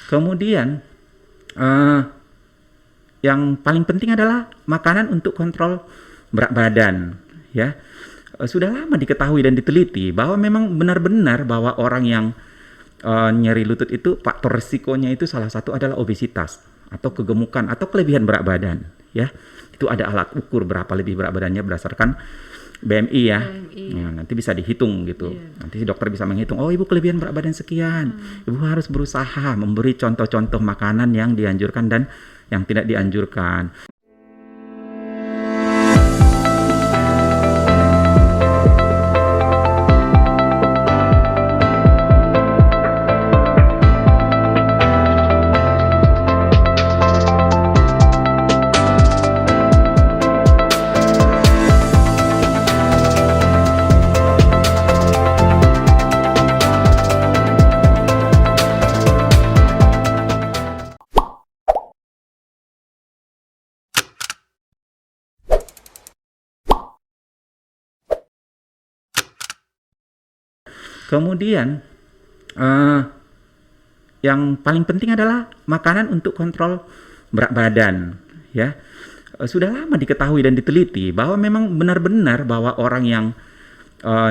Kemudian eh, yang paling penting adalah makanan untuk kontrol berat badan, ya. Sudah lama diketahui dan diteliti bahwa memang benar-benar bahwa orang yang nyeri lutut itu faktor risikonya itu salah satu adalah obesitas atau kegemukan atau kelebihan berat badan, ya. Itu ada alat ukur berapa lebih berat badannya berdasarkan BMI, ya. BMI. Nah, nanti bisa dihitung gitu. Iya. Nanti si dokter bisa menghitung, oh ibu kelebihan berat badan sekian. Ibu harus berusaha memberi contoh-contoh makanan yang dianjurkan dan yang tidak dianjurkan. Kemudian eh, yang paling penting adalah makanan untuk kontrol berat badan, ya. Sudah lama diketahui dan diteliti bahwa memang benar-benar bahwa orang yang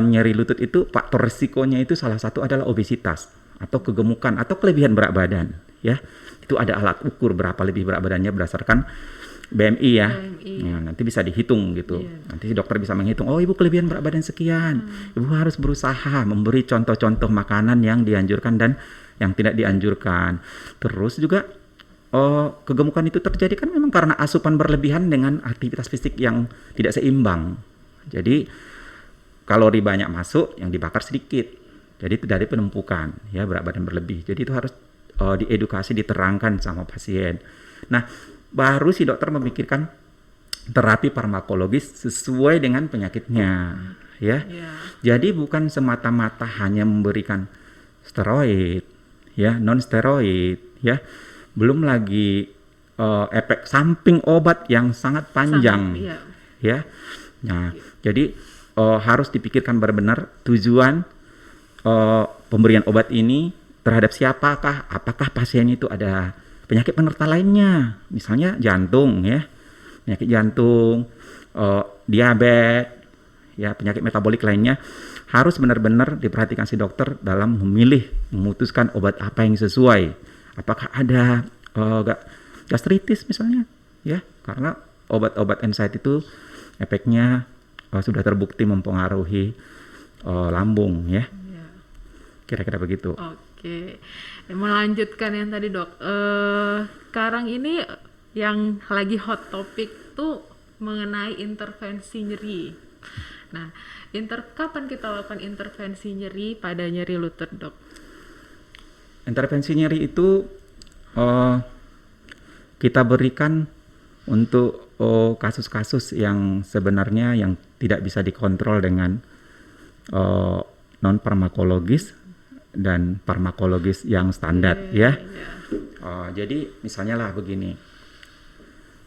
nyeri lutut itu faktor risikonya itu salah satu adalah obesitas atau kegemukan atau kelebihan berat badan, ya. Itu ada alat ukur berapa lebih berat badannya berdasarkan BMI, ya. BMI. Nah, nanti bisa dihitung gitu. Iya. Nanti si dokter bisa menghitung, oh ibu kelebihan berat badan sekian. Ibu harus berusaha memberi contoh-contoh makanan yang dianjurkan dan yang tidak dianjurkan. Terus juga kegemukan itu terjadi kan memang karena asupan berlebihan dengan aktivitas fisik yang tidak seimbang. Jadi kalori banyak masuk, yang dibakar sedikit. Jadi itu dari penumpukan, ya, berat badan berlebih. Jadi itu harus diedukasi, diterangkan sama pasien. Nah, baru si dokter memikirkan terapi farmakologis sesuai dengan penyakitnya, ya. Iya. Jadi bukan semata-mata hanya memberikan steroid, ya, non steroid, ya. Belum lagi efek samping obat yang sangat panjang, Iya. ya. Nah, jadi harus dipikirkan benar-benar tujuan pemberian obat ini terhadap siapakah, apakah pasien itu ada penyakit penyerta lainnya, misalnya jantung, ya, penyakit jantung, diabetes, ya, penyakit metabolik lainnya, harus benar-benar diperhatikan si dokter dalam memilih, memutuskan obat apa yang sesuai. Apakah ada gastritis misalnya, ya, karena obat-obat NSAID itu efeknya sudah terbukti mempengaruhi lambung, ya, Iya. kira-kira begitu. Oke. Melanjutkan yang tadi, Dok. Sekarang ini yang lagi hot topic tuh mengenai intervensi nyeri. Nah, kapan kita lakukan intervensi nyeri pada nyeri lutut, Dok? Intervensi nyeri itu kita berikan untuk kasus-kasus yang sebenarnya yang tidak bisa dikontrol dengan non farmakologis dan farmakologis yang standar, ya. Jadi misalnya lah begini,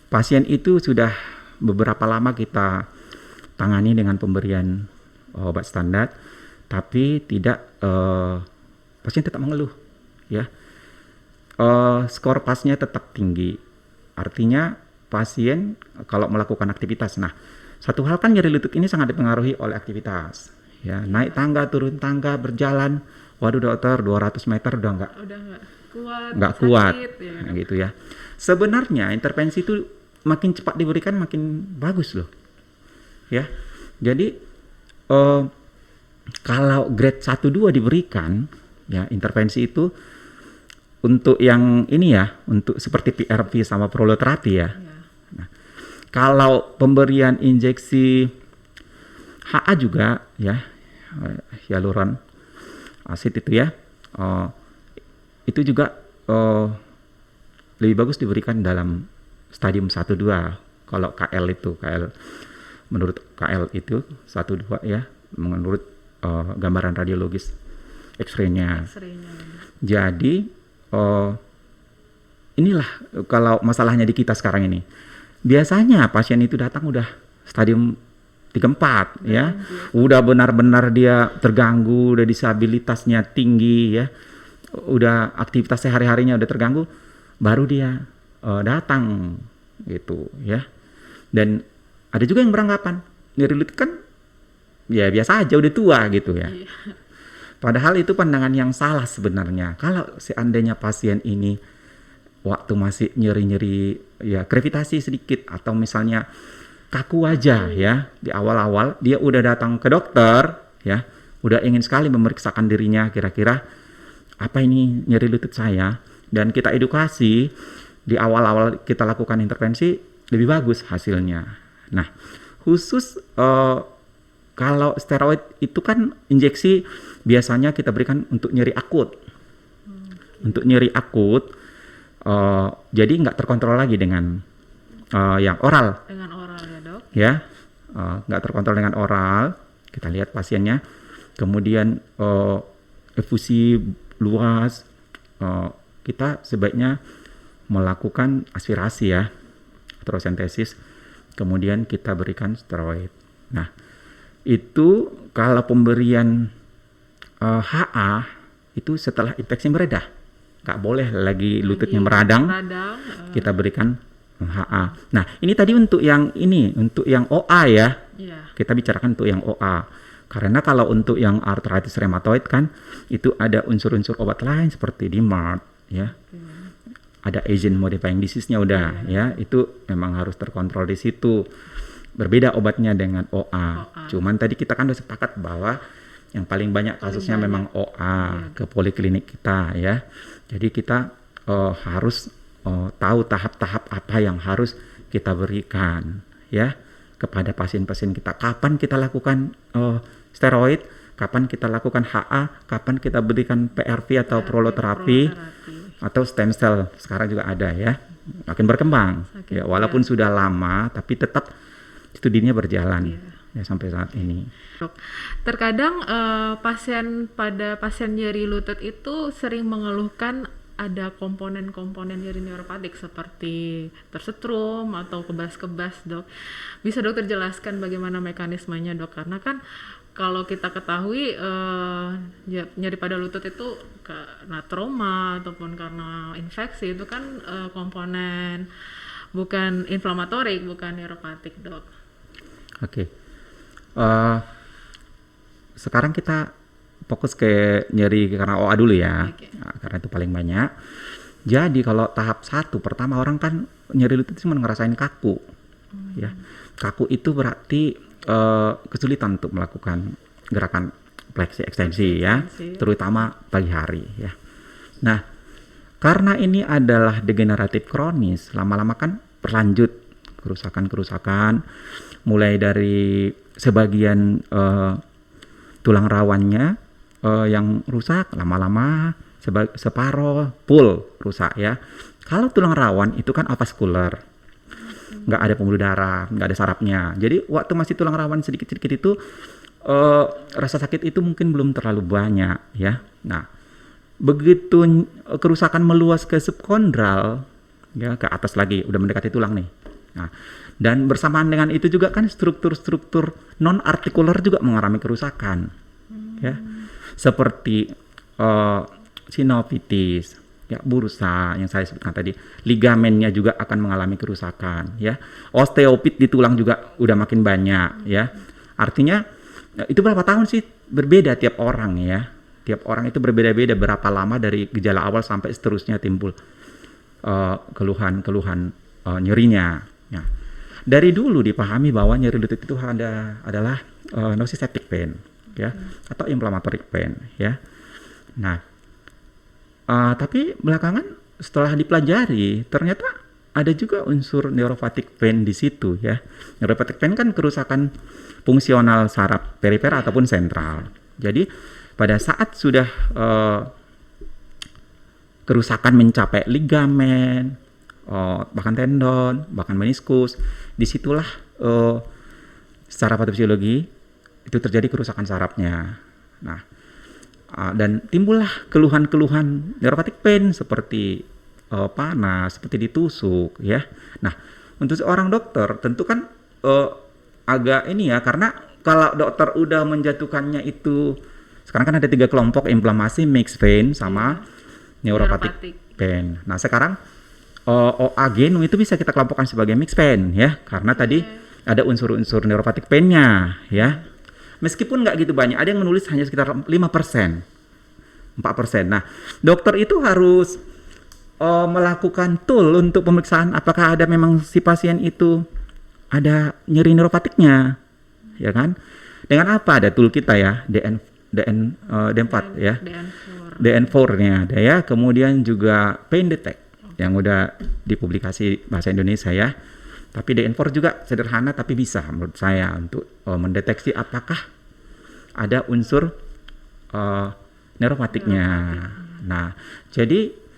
pasien itu sudah beberapa lama kita tangani dengan pemberian obat standar, tapi tidak pasien tetap mengeluh, ya. Skor pasnya tetap tinggi, artinya pasien kalau melakukan aktivitas, nah, satu hal kan nyeri lutut ini sangat dipengaruhi oleh aktivitas, ya, naik tangga, turun tangga, berjalan. Waduh dokter, 200 meter udah nggak kuat, ya. Nah, gitu, ya. Sebenarnya intervensi itu makin cepat diberikan makin bagus loh, ya. Jadi kalau grade 1-2 diberikan, ya, intervensi itu untuk yang ini, ya, untuk seperti PRP sama proloterapi, ya. Nah, kalau pemberian injeksi HA juga, ya, hyaluron asid itu, ya, itu juga lebih bagus diberikan dalam stadium 1-2. Kalau KL menurut KL itu 1-2, ya, menurut gambaran radiologis X-ray-nya. Jadi inilah kalau masalahnya di kita sekarang ini. Biasanya pasien itu datang udah stadium 3-4, ya. Udah benar-benar dia terganggu, udah disabilitasnya tinggi, ya. udah aktivitas sehari-harinya udah terganggu, baru dia datang gitu ya. Dan ada juga yang beranggapan nyeri lutut kan ya biasa aja, udah tua gitu ya. Iya. Padahal itu pandangan yang salah sebenarnya. Kalau seandainya pasien ini waktu masih nyeri-nyeri ya gravitasi sedikit atau misalnya kaku aja ya, di awal-awal dia udah datang ke dokter ya, udah ingin sekali memeriksakan dirinya kira-kira apa ini nyeri lutut saya, dan kita edukasi di awal-awal kita lakukan intervensi, lebih bagus hasilnya. Nah, khusus kalau steroid itu kan injeksi biasanya kita berikan untuk nyeri akut. Untuk nyeri akut, jadi nggak terkontrol lagi dengan yang oral. Dengan oral ya dok? Ya, nggak terkontrol dengan oral. Kita lihat pasiennya, kemudian efusi luas, kita sebaiknya melakukan aspirasi ya, fotosentesis, kemudian kita berikan steroid. Nah, itu kalau pemberian HA itu setelah infeksi meredah, nggak boleh lagi lututnya meradang, kita berikan HA. Nah, ini tadi untuk yang ini, untuk yang OA ya. Yeah. Kita bicarakan untuk yang OA. Karena kalau untuk yang arthritis rheumatoid kan itu ada unsur-unsur obat lain seperti DMARD ya. Ada agent modifying disease-nya udah ya. Itu memang harus terkontrol di situ. Berbeda obatnya dengan OA. Cuman tadi kita kan udah sepakat bahwa yang paling banyak kasusnya memang OA ke poliklinik kita ya. Jadi kita harus tahu tahap-tahap apa yang harus kita berikan ya kepada pasien-pasien kita. Kapan kita lakukan steroid, kapan kita lakukan HA, kapan kita berikan PRP atau proloterapi atau stem cell. Sekarang juga ada ya, makin berkembang ya, walaupun sudah lama tapi tetap studinya berjalan ya sampai saat ini. Terkadang pasien nyeri lutut itu sering mengeluhkan ada komponen-komponen nyeri neuropatik seperti tersetrum atau kebas-kebas dok. Bisa dokter jelaskan bagaimana mekanismenya dok? Karena kan kalau kita ketahui nyeri pada lutut itu karena trauma ataupun karena infeksi itu kan komponen bukan inflamatorik, bukan neuropatik dok. Oke. Sekarang kita fokus ke nyeri karena OA dulu ya. Nah, karena itu paling banyak. Jadi kalau tahap 1 pertama orang kan nyeri lutut cuma ngerasain kaku. Ya. Kaku itu berarti kesulitan untuk melakukan gerakan fleksi ekstensi ya, terutama pagi hari ya. Nah, karena ini adalah degeneratif kronis, lama-lama kan berlanjut kerusakan-kerusakan mulai dari sebagian tulang rawannya yang rusak, lama-lama separoh full rusak ya. Kalau tulang rawan itu kan avaskular, nggak ada pembuluh darah, nggak ada sarafnya. Jadi waktu masih tulang rawan sedikit-sedikit itu rasa sakit itu mungkin belum terlalu banyak ya. Nah, begitu kerusakan meluas ke subkondral ya, ke atas lagi udah mendekati tulang nih. Nah, dan bersamaan dengan itu juga kan struktur-struktur non artikular juga mengalami kerusakan ya, seperti sinovitis ya, bursa yang saya sebutkan tadi, ligamennya juga akan mengalami kerusakan ya, osteopit di tulang juga udah makin banyak ya. Artinya itu berapa tahun sih berbeda tiap orang ya, tiap orang itu berbeda-beda berapa lama dari gejala awal sampai seterusnya timbul keluhan-keluhan nyerinya ya. Dari dulu dipahami bahwa nyeri lutut itu adalah nociceptic pain ya, atau inflammatory pain ya. Nah, tapi belakangan setelah dipelajari ternyata ada juga unsur neuropathic pain di situ ya. Neuropathic pain kan kerusakan fungsional saraf perifer ataupun sentral. Jadi pada saat sudah kerusakan mencapai ligamen, bahkan tendon, bahkan meniskus, disitulah secara patofisiologi itu terjadi kerusakan sarafnya. Nah, dan timbullah keluhan-keluhan neuropathic pain seperti panas, seperti ditusuk ya. Nah, untuk seorang dokter tentu kan agak ini ya, karena kalau dokter udah menjatuhkannya itu, sekarang kan ada 3 kelompok inflamasi, mixed pain, sama neuropathic Neuropathic. pain. Nah, sekarang OA genu itu bisa kita kelompokkan sebagai mixed pain ya, karena tadi ada unsur-unsur neuropathic pain-nya ya. Meskipun nggak gitu banyak, ada yang menulis hanya sekitar 5%, 4%. Nah, dokter itu harus melakukan tool untuk pemeriksaan apakah ada memang si pasien itu ada nyeri neuropatiknya, ya kan? Dengan apa? Ada tool kita ya, D4 ya, DN4-nya ada ya. Kemudian juga Pain Detect yang udah dipublikasi bahasa Indonesia ya. Tapi DN4 juga sederhana tapi bisa menurut saya untuk mendeteksi apakah ada unsur neuropatiknya. Nah, jadi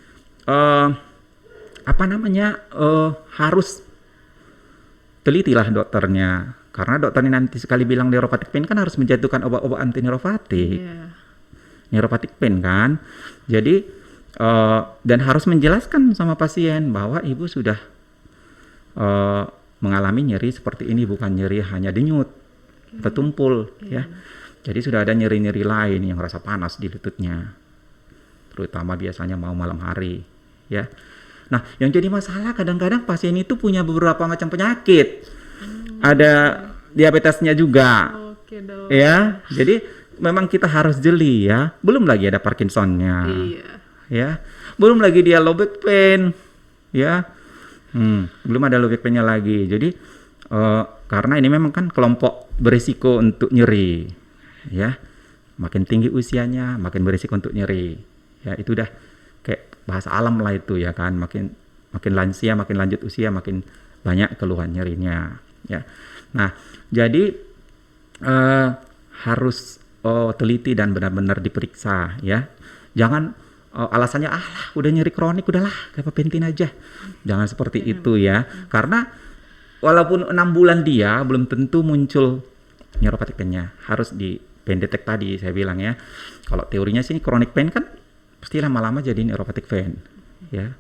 harus telitilah dokternya, karena dokter ini nanti sekali bilang neuropathic pain kan harus menjatuhkan obat-obat anti neuropatik, neuropathic pain kan. Jadi dan harus menjelaskan sama pasien bahwa ibu sudah mengalami nyeri seperti ini, bukan nyeri hanya denyut atau tumpul ya. Jadi sudah ada nyeri-nyeri lain yang rasa panas di lututnya, terutama biasanya mau malam hari ya. Nah, yang jadi masalah kadang-kadang pasien itu punya beberapa macam penyakit. Ada diabetesnya juga. Oke, dok. Ya, jadi memang kita harus jeli ya. Belum lagi ada Parkinsonnya. Iya. Ya. Belum lagi dia low back pain. Ya. Belum ada low back pain-nya lagi. Jadi karena ini memang kan kelompok berisiko untuk nyeri. Ya. Makin tinggi usianya, makin berisiko untuk nyeri. Ya, itu udah kayak bahasa alam lah itu ya kan, makin lansia, makin lanjut usia, makin banyak keluhan nyerinya ya. Nah, jadi harus teliti dan benar-benar diperiksa ya. Jangan alasannya udah nyeri kronik udahlah gabapentin aja. Jangan seperti itu ya. Karena walaupun 6 bulan dia belum tentu muncul neuropathic pain-nya. Harus di pain detect tadi saya bilang ya. Kalau teorinya sih chronic pain kan pasti lama-lama jadi neuropathic pain ya,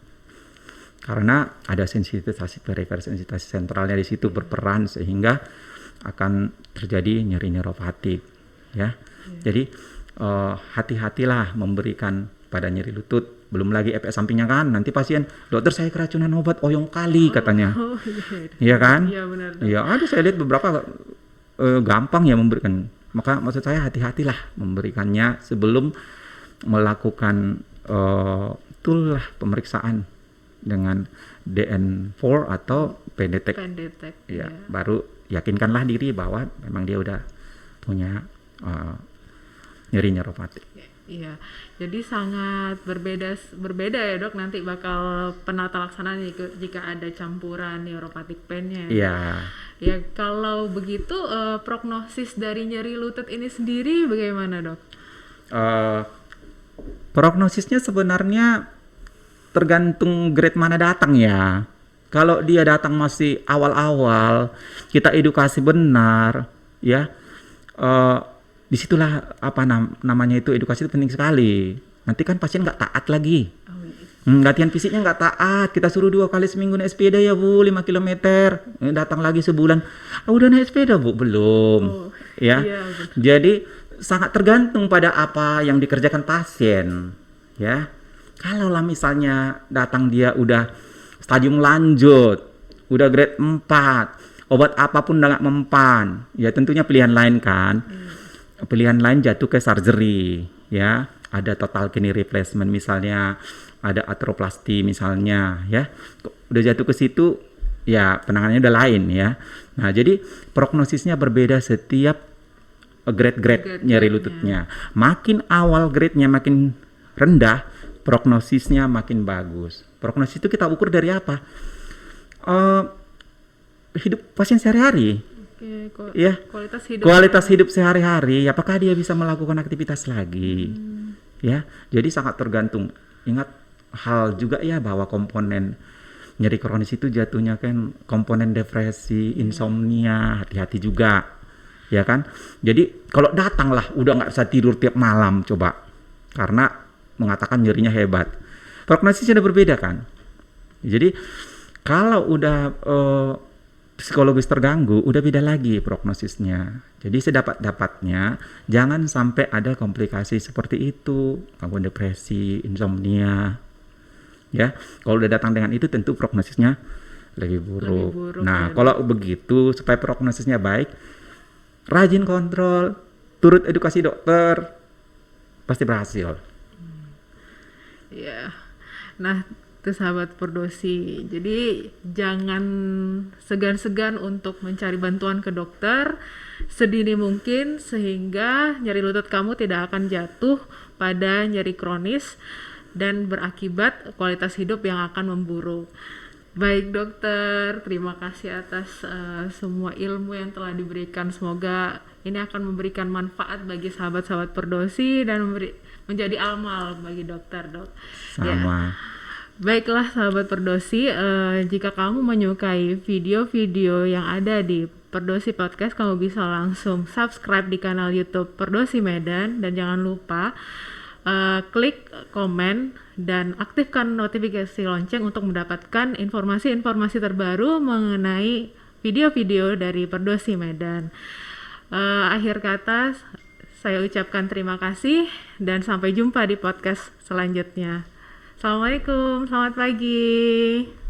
karena ada sensitivitas perifer, sensitivitas sentralnya di situ berperan sehingga akan terjadi nyeri neuropatik ya. Jadi hati-hatilah memberikan pada nyeri lutut, belum lagi efek sampingnya kan, nanti pasien dokter saya keracunan obat oyong kali katanya, iya kan? Iya benar. Iya, ada saya lihat beberapa gampang ya memberikan, maka maksud saya hati-hatilah memberikannya sebelum melakukan tool lah pemeriksaan dengan DN4 atau Pain Detect. Ya, baru yakinkanlah diri bahwa memang dia udah punya nyeri neuropatik. Iya, jadi sangat berbeda ya dok, nanti bakal penata laksanaan jika ada campuran neuropathic pain-nya. Iya. Ya kalau begitu prognosis dari nyeri lutut ini sendiri bagaimana dok? Prognosisnya sebenarnya tergantung grade mana datang ya. Kalau dia datang masih awal-awal, kita edukasi benar, ya. Disitulah namanya itu edukasi itu penting sekali. Nanti kan pasien nggak taat lagi. Latihan fisiknya nggak taat. Kita suruh 2 kali seminggu naik sepeda ya bu, 5 km. Datang lagi sebulan, udah naik sepeda bu? Belum. Ya. Iya, jadi sangat tergantung pada apa yang dikerjakan pasien, ya. Kalau lah misalnya datang dia udah stadium lanjut, udah grade 4, obat apapun udah nggak mempan, ya tentunya pilihan lain kan. Pilihan lain jatuh ke surgery, ya. Ada total kidney replacement misalnya, ada arthroplasty misalnya, ya. Udah jatuh ke situ, ya penanganannya udah lain, ya. Nah, jadi prognosisnya berbeda setiap grade nyeri lututnya. Makin awal grade-nya makin rendah, prognosisnya makin bagus. Prognosis itu kita ukur dari apa? Hidup pasien sehari-hari. Ya, kualitas hidup sehari-hari. Apakah dia bisa melakukan aktivitas lagi? Ya, jadi sangat tergantung. Ingat hal juga ya bahwa komponen nyeri kronis itu jatuhnya kan komponen depresi, insomnia, hati-hati juga. Ya kan, jadi kalau datanglah udah nggak bisa tidur tiap malam coba, karena mengatakan nyerinya hebat, prognosisnya udah berbeda kan. Jadi kalau udah psikologis terganggu, udah beda lagi prognosisnya. Jadi sedapat-dapatnya jangan sampai ada komplikasi seperti itu, gangguan depresi, insomnia. Ya, kalau udah datang dengan itu tentu prognosisnya lebih buruk. Nah, kalau begitu supaya prognosisnya baik, rajin kontrol, turut edukasi dokter, pasti berhasil. Ya. Nah, itu sahabat Perdosi. Jadi jangan segan-segan untuk mencari bantuan ke dokter sedini mungkin sehingga nyeri lutut kamu tidak akan jatuh pada nyeri kronis dan berakibat kualitas hidup yang akan memburuk. Baik dokter, terima kasih atas semua ilmu yang telah diberikan. Semoga ini akan memberikan manfaat bagi sahabat-sahabat Perdosi dan menjadi amal bagi dokter, dok. Sama. Ya. Baiklah sahabat Perdosi, jika kamu menyukai video-video yang ada di Perdosi Podcast, kamu bisa langsung subscribe di kanal YouTube Perdosi Medan dan jangan lupa klik komen dan aktifkan notifikasi lonceng untuk mendapatkan informasi-informasi terbaru mengenai video-video dari Perdosi Medan. Akhir kata, saya ucapkan terima kasih dan sampai jumpa di podcast selanjutnya. Assalamualaikum, selamat pagi.